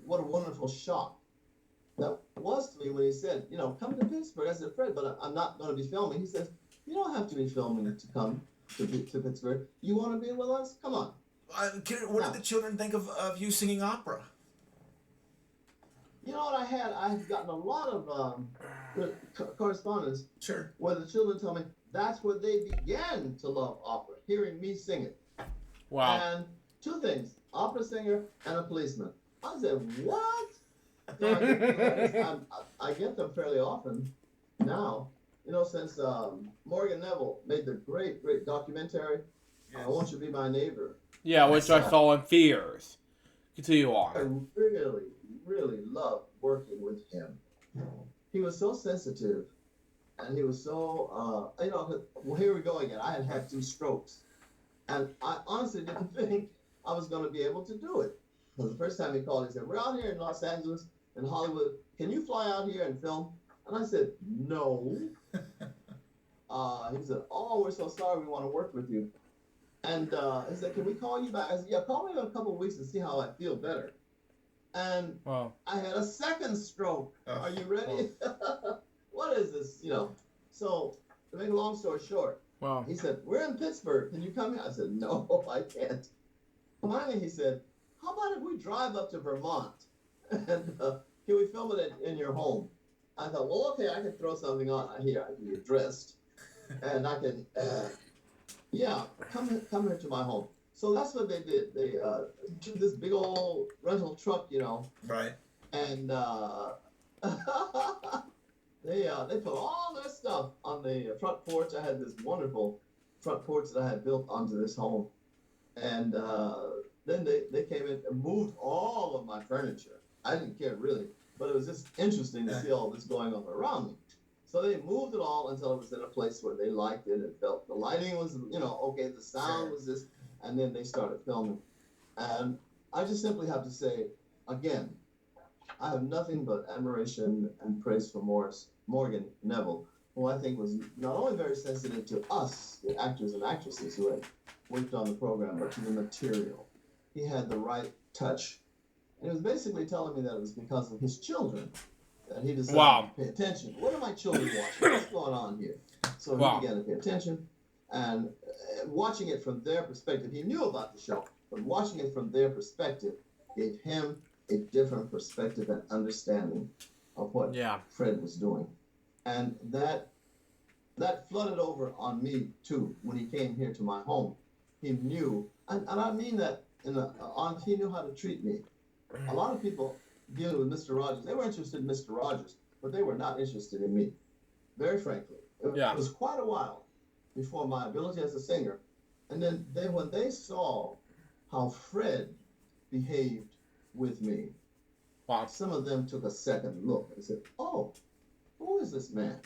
what a wonderful shock that was to me when he said, "Come to Pittsburgh." I said, "Fred, but I'm not going to be filming." He says, "You don't have to be filming to come to Pittsburgh. You want to be with us? Come on." What did the children think of you singing opera? You know what I had gotten a lot of correspondence. Sure. Where the children told me that's where they began to love opera, hearing me sing it. Wow. And two things, opera singer and a policeman. I said, what? So I get them fairly often now, since Morgan Neville made the great, great documentary, yes. Won't You Be My Neighbor? Yeah, which I saw in theaters. Continue on. I really, really loved working with him. He was so sensitive And he was so, well, here we go again. I had had 2 strokes. And I honestly didn't think I was going to be able to do it. Because the first time he called, he said, "We're out here in Los Angeles and Hollywood. Can you fly out here and film?" And I said, "No." He said, "Oh, we're so sorry. We want to work with you." And he said, "Can we call you back?" I said, "Yeah, call me in a couple of weeks and see how I feel better." And Wow. I had a second stroke. Are you ready? What is this? So to make a long story short, Wow. he said, "We're in Pittsburgh. Can you come here?" I said, "No, I can't." Finally, he said, "How about if we drive up to Vermont and can we film it in your home?" I thought, well, okay, I can throw something on here. I can get dressed, and I can, come here to my home. So that's what they did. They took this big old rental truck, Right. and they put all their stuff on the front porch. I had this wonderful front porch that I had built onto this home, and then they came in and moved all of my furniture. I didn't care really, but it was just interesting to see all this going on around me. So they moved it all until it was in a place where they liked it and felt the lighting was, okay, the sound was this, and then they started filming. And I just simply have to say, again, I have nothing but admiration and praise for Morgan Neville, who I think was not only very sensitive to us, the actors and actresses who had worked on the program, but to the material. He had the right touch. And he was basically telling me that it was because of his children that he decided to pay attention. What are my children watching? What's going on here? So he began to pay attention and watching it from their perspective. He knew about the show, but watching it from their perspective gave him a different perspective and understanding of what Fred was doing. And that flooded over on me too when he came here to my home. He knew, and I mean that he knew how to treat me. A lot of people dealing with Mr. Rogers, they were interested in Mr. Rogers, but they were not interested in me. Very frankly, it was quite a while before my ability as a singer, and then when they saw how Fred behaved with me, some of them took a second look and said, "Oh, who is this man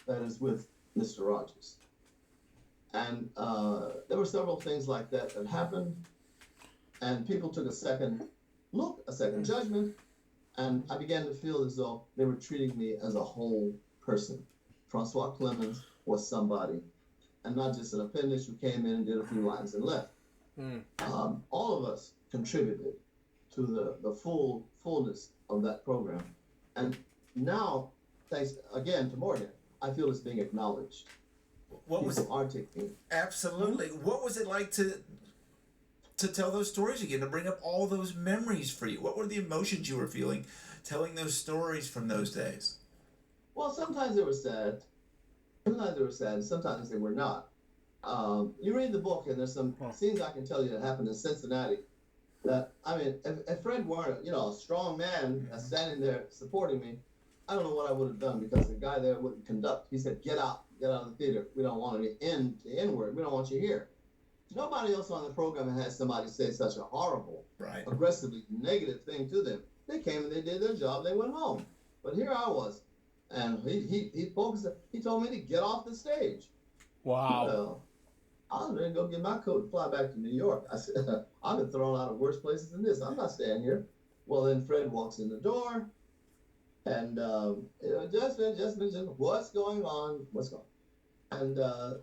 that is with Mr. Rogers?" And there were several things like that happened, and people took a second look, a second judgment, and I began to feel as though they were treating me as a whole person. Francois Clemens was somebody, and not just an appendage who came in and did a few lines and left. All of us contributed to the fullness of that program. And now, thanks again to Morgan, I feel it's being acknowledged. People are taking. Absolutely. What was it like to tell those stories again, to bring up all those memories for you? What were the emotions you were feeling telling those stories from those days? Well, sometimes they were sad. Sometimes they were not. You read the book, and there's some scenes I can tell you that happened in Cincinnati. That, I mean, if Fred weren't, a strong man standing there supporting me, I don't know what I would have done, because the guy there wouldn't conduct. He said, get out of the theater. We don't want any the N-word. We don't want you here. Nobody else on the program had somebody say such a horrible, aggressively negative thing to them. They came and they did their job. They went home. But here I was, and he focused. He told me to get off the stage. Wow. Well, I was ready to go get my coat and fly back to New York. I said, I've been thrown out of worse places than this. I'm not staying here. Well, then Fred walks in the door, and Justin, what's going on? What's going on? And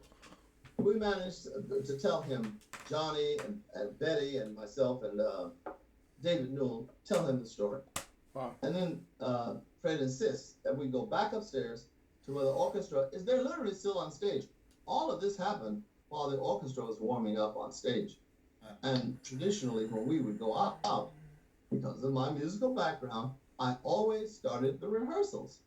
we managed to tell him, Johnny and Betty and myself and David Newell, tell him the story. Wow. And then Fred insists that we go back upstairs to where the orchestra is. They're literally still on stage. All of this happened while the orchestra was warming up on stage. And traditionally, when we would go out, because of my musical background, I always started the rehearsals.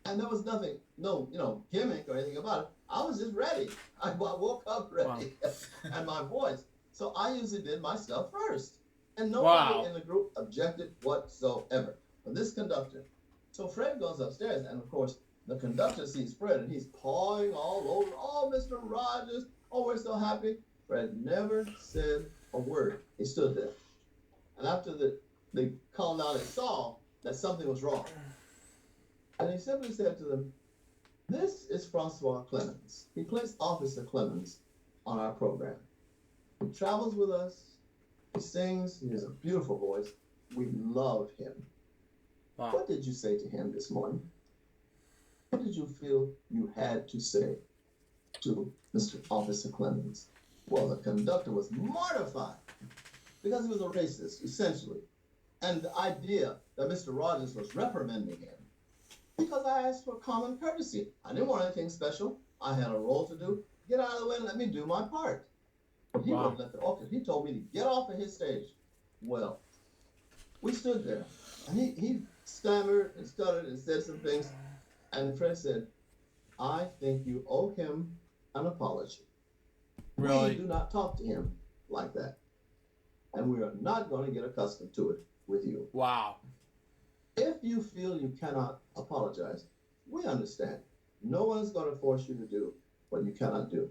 And there was nothing, no gimmick or anything about it. I was just ready. I woke up ready. And my voice. So I usually did my stuff first. And nobody in the group objected whatsoever. But this conductor. So Fred goes upstairs, and of course, the conductor sees Fred, and he's pawing all over. "Oh, Mr. Rogers. Oh, we're so happy." Fred never said a word. He stood there. And after they calmed down and saw that something was wrong. And he simply said to them, This is Francois Clemens. He plays Officer Clemens on our program. He travels with us. He sings. He has a beautiful voice. We love him. Wow. What did you say to him this morning? What did you feel you had to say to Mr. Officer Clemens? Well, the conductor was mortified because he was a racist, essentially. And the idea that Mr. Rogers was reprimanding him because I asked for common courtesy. I didn't want anything special. I had a role to do. Get out of the way and let me do my part. But he wouldn't let the orchestra. He told me to get off of his stage. Well, we stood there, and he stammered and stuttered and said some things. And Fred said, I think you owe him an apology. Really? We do not talk to him like that. And we are not going to get accustomed to it with you. Wow. If you feel you cannot apologize, we understand. No one is going to force you to do what you cannot do.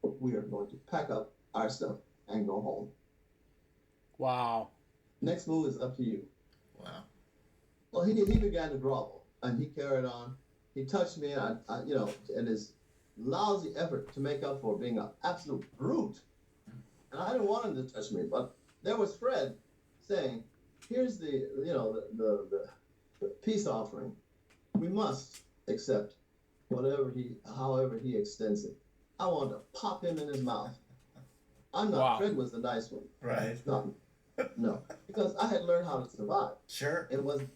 But we are going to pack up our stuff and go home. Wow. Next move is up to you. Wow. Well, he began to grovel, and he carried on. He touched me, and I in his lousy effort to make up for being an absolute brute. And I didn't want him to touch me, but there was Fred saying, here's the peace offering. We must accept however he extends it. I wanted to pop him in his mouth. I'm not. Wow. Fred was the nice one. Right. No, because I had learned how to survive. Sure. It wasn't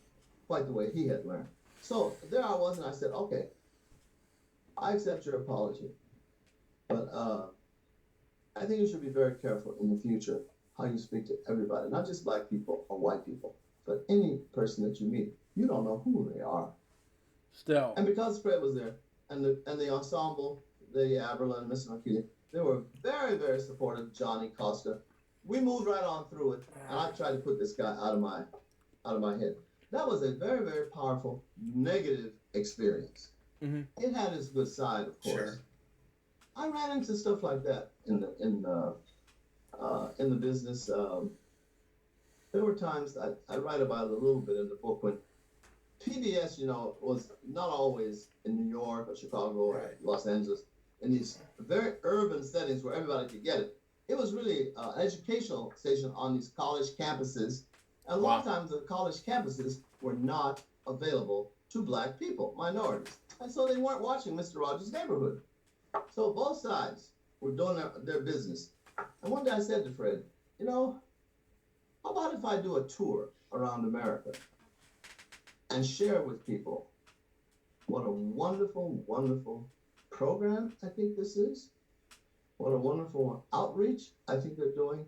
quite the way he had learned. So there I was, and I said, okay, I accept your apology, but I think you should be very careful in the future how you speak to everybody, not just black people or white people, but any person that you meet. You don't know who they are. Still. And because Fred was there, and the ensemble, the Aberlin, Mr. McKee, they were very, very supportive. Johnny Costa, we moved right on through it, and I tried to put this guy out of my head. That was a very, very powerful negative experience. Mm-hmm. It had its good side, of course. Sure. I ran into stuff like that in the business. There were times I write about it a little bit in the book when PBS, was not always in New York or Chicago or Los Angeles, in these very urban settings where everybody could get it. It was really an educational station on these college campuses. And a lot of times the college campuses were not available to black people, minorities. And so they weren't watching Mr. Rogers' Neighborhood. So both sides were doing their business. And one day I said to Fred, how about if I do a tour around America and share with people what a wonderful, wonderful program I think this is, what a wonderful outreach I think they're doing,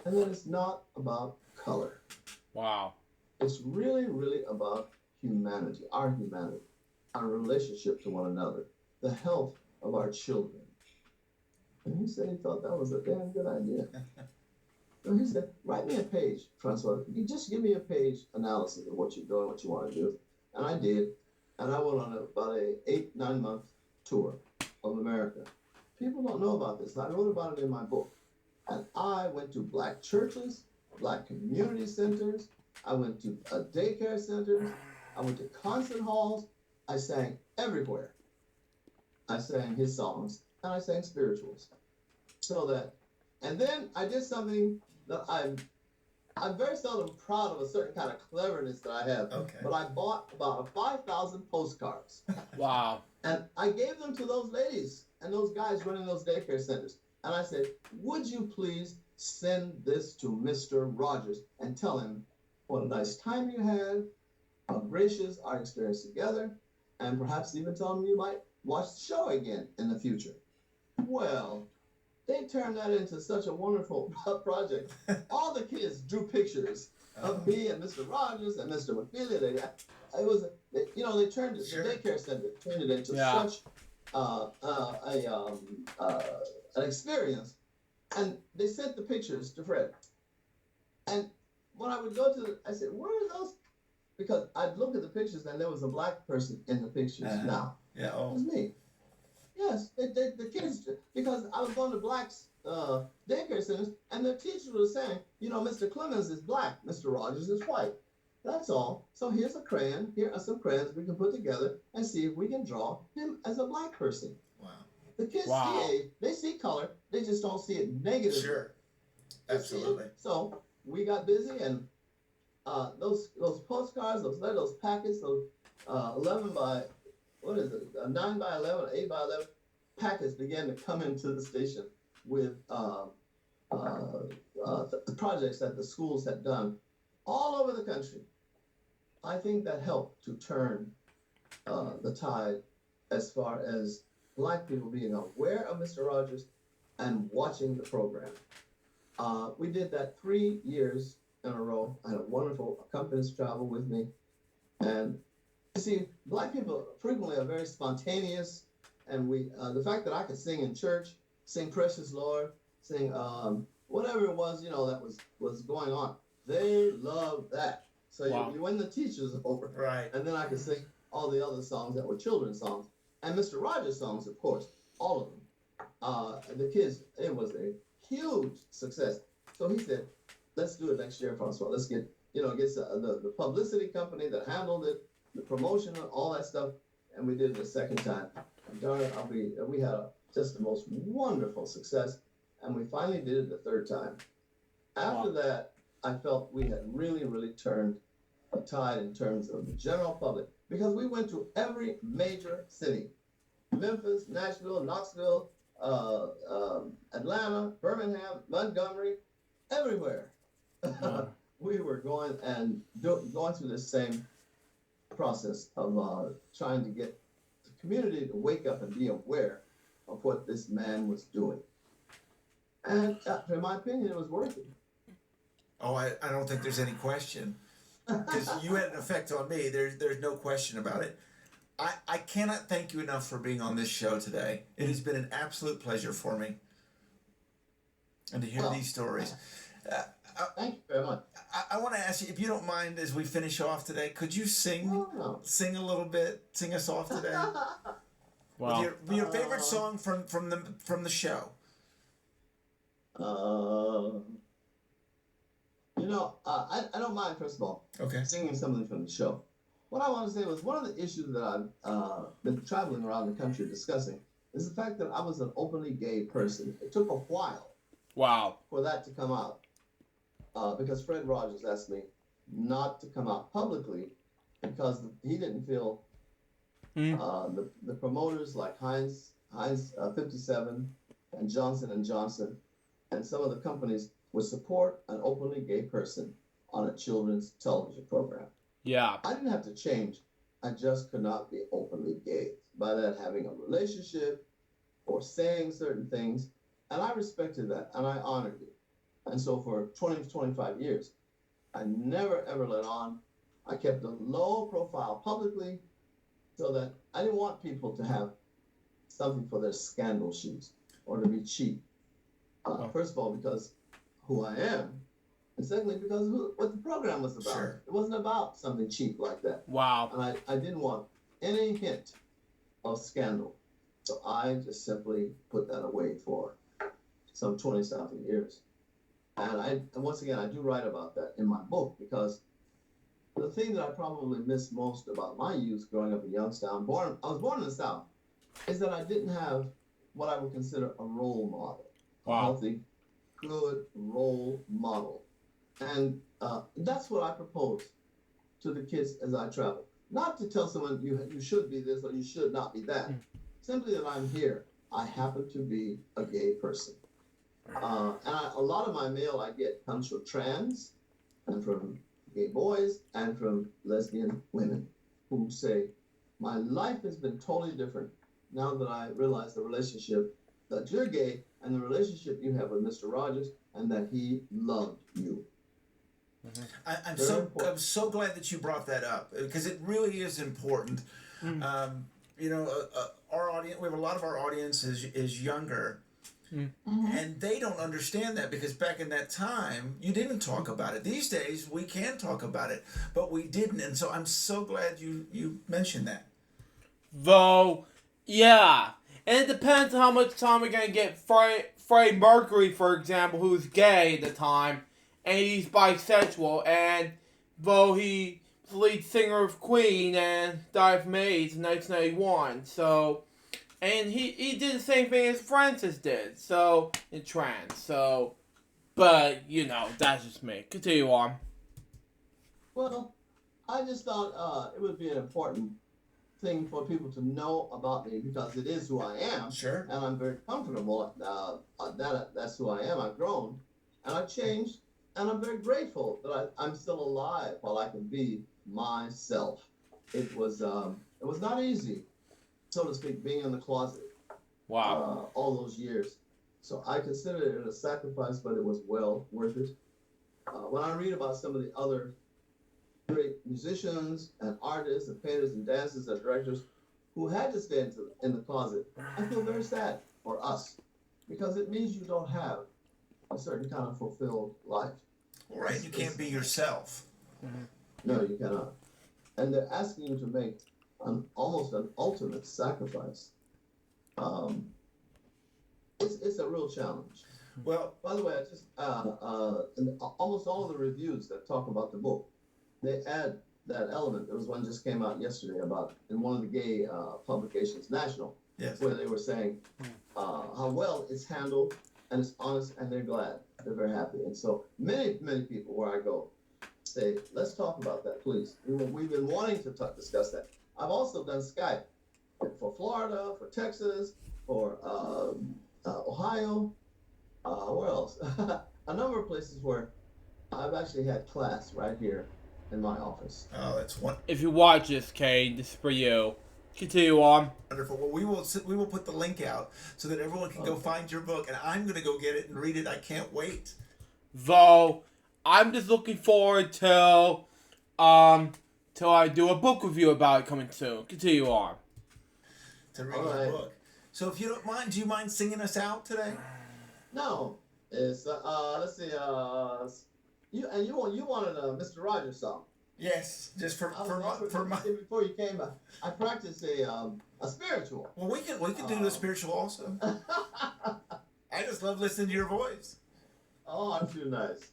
and that it's not about color. Wow. It's really, really about humanity, our relationship to one another, the health of our children. And he said he thought that was a damn good idea. So he said, write me a page, Francois. You just give me a page analysis of what you're doing, what you want to do. And I did. And I went on about a 8-9 month tour of America. People don't know about this. I wrote about it in my book. And I went to black churches, black community centers. I went to daycare centers. I went to concert halls. I sang everywhere. I sang his songs and I sang spirituals. And then I did something that I'm very seldom proud of, a certain kind of cleverness that I have. Okay. But I bought about 5,000 postcards. Wow. And I gave them to those ladies and those guys running those daycare centers. And I said, would you please send this to Mr. Rogers and tell him what a nice time you had, how gracious our experience together, and perhaps even tell him you might watch the show again in the future. Well, they turned that into such a wonderful project. All the kids drew pictures of me and Mr. Rogers and Mr. McFeely. They turned it, the daycare center turned it into such an experience. And they sent the pictures to Fred. And when I would go I said, where are those? Because I'd look at the pictures and there was a black person in the pictures now. Yeah. It was me. Yes, the kids, because I was going to blacks daycare centers, and the teachers were saying, Mr. Clemens is black, Mr. Rogers is white. That's all. So here's a crayon. Here are some crayons we can put together and see if we can draw him as a black person. Wow. The kids Wow. they see color, they just don't see it negatively. Sure. Absolutely. So we got busy, and those postcards, those packets, those 11 by what is it, 9 by 11, 8 by 11 packets began to come into the station with projects that the schools had done all over the country. I think that helped to turn the tide as far as black people being aware of Mr. Rogers and watching the program. We did that 3 years in a row. I had a wonderful accompanist travel with me. And you see, black people frequently are very spontaneous. And the fact that I could sing in church, sing Precious Lord, sing whatever it was, that was going on, they loved that. So Wow. you win the teachers over. Right. And then I could sing all the other songs that were children's songs. And Mr. Rogers songs, of course, all of them. The kids, it was a huge success. So he said, let's do it next year, Francois. Let's get the publicity company that handled it, the promotion, all that stuff, and we did it a second time. And darn it, we had just the most wonderful success, and we finally did it the third time. After that, I felt we had really, really turned a tide in terms of the general public, because we went to every major city: Memphis, Nashville, Knoxville, Atlanta, Birmingham, Montgomery, everywhere. We were going through the same process of trying to get the community to wake up and be aware of what this man was doing. And in my opinion, it was working. Oh, I don't think there's any question. Because you had an effect on me. There's no question about it. I cannot thank you enough for being on this show today. It has been an absolute pleasure for me. And to hear these stories. Thank you very much. I want to ask you, if you don't mind, as we finish off today, could you sing a little bit, sing us off today? Wow. With your favorite song from the show. I don't mind, first of all, singing something from the show. What I want to say was, one of the issues that I've been traveling around the country discussing is the fact that I was an openly gay person. It took a while for that to come out. Because Fred Rogers asked me not to come out publicly because he didn't feel the promoters like Heinz 57 and Johnson & Johnson and some of the companies would support an openly gay person on a children's television program. Yeah. I didn't have to change. I just could not be openly gay. By that, having a relationship or saying certain things. And I respected that and I honored it. And so for 20 to 25 years, I never, ever let on. I kept a low profile publicly so that I didn't want people to have something for their scandal sheets or to be cheap. First of all, because who I am, and secondly, because what the program was about. Sure. It wasn't about something cheap like that. Wow. And I didn't want any hint of scandal. So I just simply put that away for some 20-something years. And once again, I do write about that in my book, because the thing that I probably miss most about my youth growing up in Youngstown, I was born in the South, is that I didn't have what I would consider a role model. Wow. A healthy, good role model. And that's what I propose to the kids as I travel. Not to tell someone you should be this or you should not be that. Simply that I'm here. I happen to be a gay person. A lot of my mail I get comes from trans and from gay boys and from lesbian women who say, my life has been totally different now that I realize the relationship that you're gay and the relationship you have with Mr. Rogers and that he loved you. I'm so glad that you brought that up, because it really is important. Our audience, we have a lot of our audience is younger. And they don't understand that, because back in that time, you didn't talk about it. These days, we can talk about it, but we didn't. And so I'm so glad you mentioned that. Though, yeah. And it depends on how much time we're going to get Freddie Mercury, for example, who's gay at the time, and he's bisexual, and though he was the lead singer of Queen and died from AIDS in 1991. So, and he did the same thing as Francis did. So in trance. So, but that's just me. Continue on. Well, I just thought it would be an important thing for people to know about me because it is who I am. Sure. And I'm very comfortable that's who I am. I've grown and I've changed, and I'm very grateful that I'm still alive while I can be myself. It was not easy, so to speak, being in the closet. Wow. All those years. So I consider it a sacrifice, but it was well worth it. When I read about some of the other great musicians and artists and painters and dancers and directors who had to stay in the closet, I feel very sad for us because it means you don't have a certain kind of fulfilled life. Right, you can't be yourself. No, you cannot. And they're asking you to make almost an ultimate sacrifice. It's a real challenge. Well, by the way, I just in almost all of the reviews that talk about the book, they add that element. There was one just came out yesterday about in one of the gay publications, National, yes, where they were saying how well it's handled and it's honest, and they're glad, they're very happy. And so many people where I go say, let's talk about that, please. We've been wanting to discuss that. I've also done Skype for Florida, for Texas, for Ohio. Where else? A number of places where I've actually had class right here in my office. Oh, that's one. If you watch this, Kane, this is for you. Continue on. Wonderful. Well, we will put the link out so that everyone can go find your book, and I'm going to go get it and read it. I can't wait. Though I'm just looking forward till I do a book review about it coming soon. Continue on. To read your book. So if you don't mind, do you mind singing us out today? No. It's let's see. You wanted a Mr. Rogers song. Yes, just for my. Before you came, I practiced a spiritual. Well, we can do the spiritual also. I just love listening to your voice. Oh, I feel nice.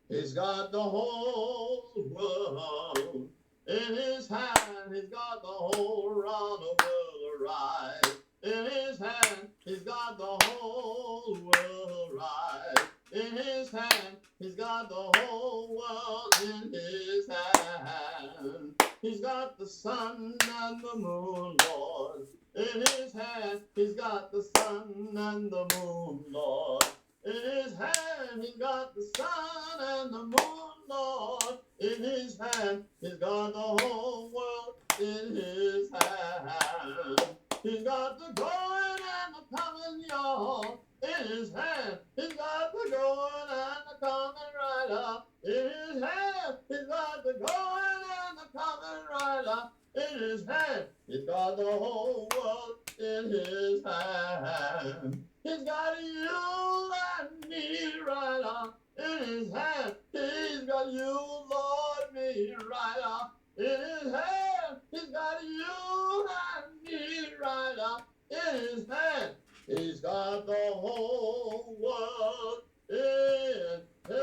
He's got the whole world in his hand. He's got the whole round world right in his hand. He's got the whole world right in his hand. He's got the whole world in his hand. He's got the sun and the moon, Lord, in his hand. He's got the sun and the moon, Lord, in his hand. He's got the sun and the moon, Lord, in his hand. He's got the whole world in his hand. He's got the going and the coming, y'all, in his hand. He's got the going and the coming right up in his hand. He's got the going and the coming right up in his hand. He's got the whole world in his hand. He's got you and me right up in his hand. He's got you, Lord, me right up in his hand. He's got you and me right up in his hand. He's got the whole world in his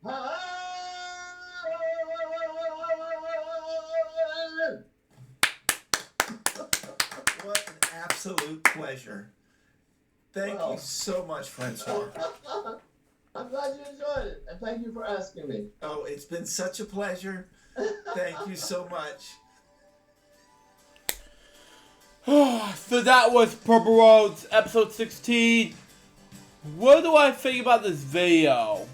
hand. What an absolute pleasure. Thank you so much, Francois. I'm glad you enjoyed it, and thank you for asking me. Oh, it's been such a pleasure. Thank you so much. So that was Purple Roads episode 16. What do I think about this video?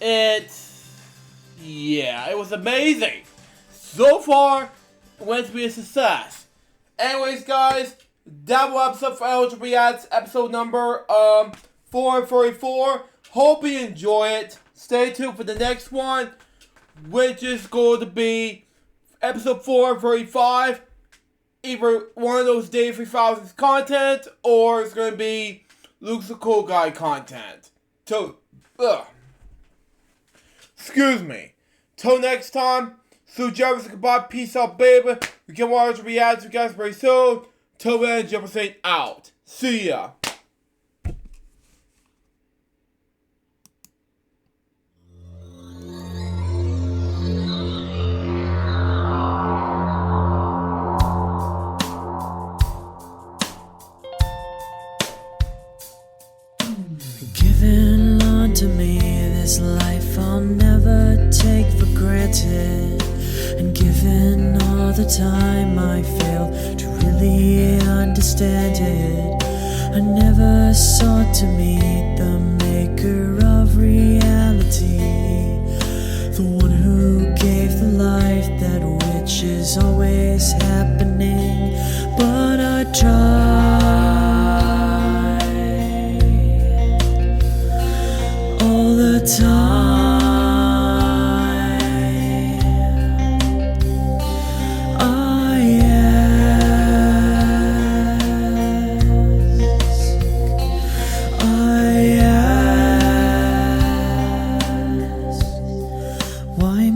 It was amazing. So far, it went to be a success. Anyways, guys, that was episode for LJPCBM episode number 434. Hope you enjoy it. Stay tuned for the next one, which is going to be episode 435. Either one of those Day 3000's content, or it's going to be Luke's the Cool Guy content. So, excuse me. Till next time, Sue Jefferson, goodbye, peace out, baby. We can watch react to you guys very soon. Till then, Jefferson out. See ya. this life I'll never take for granted. And given all the time I failed to really understand it, I never sought to meet the maker of reality, the one who gave the life that which is always happening. But I tried all the time. Why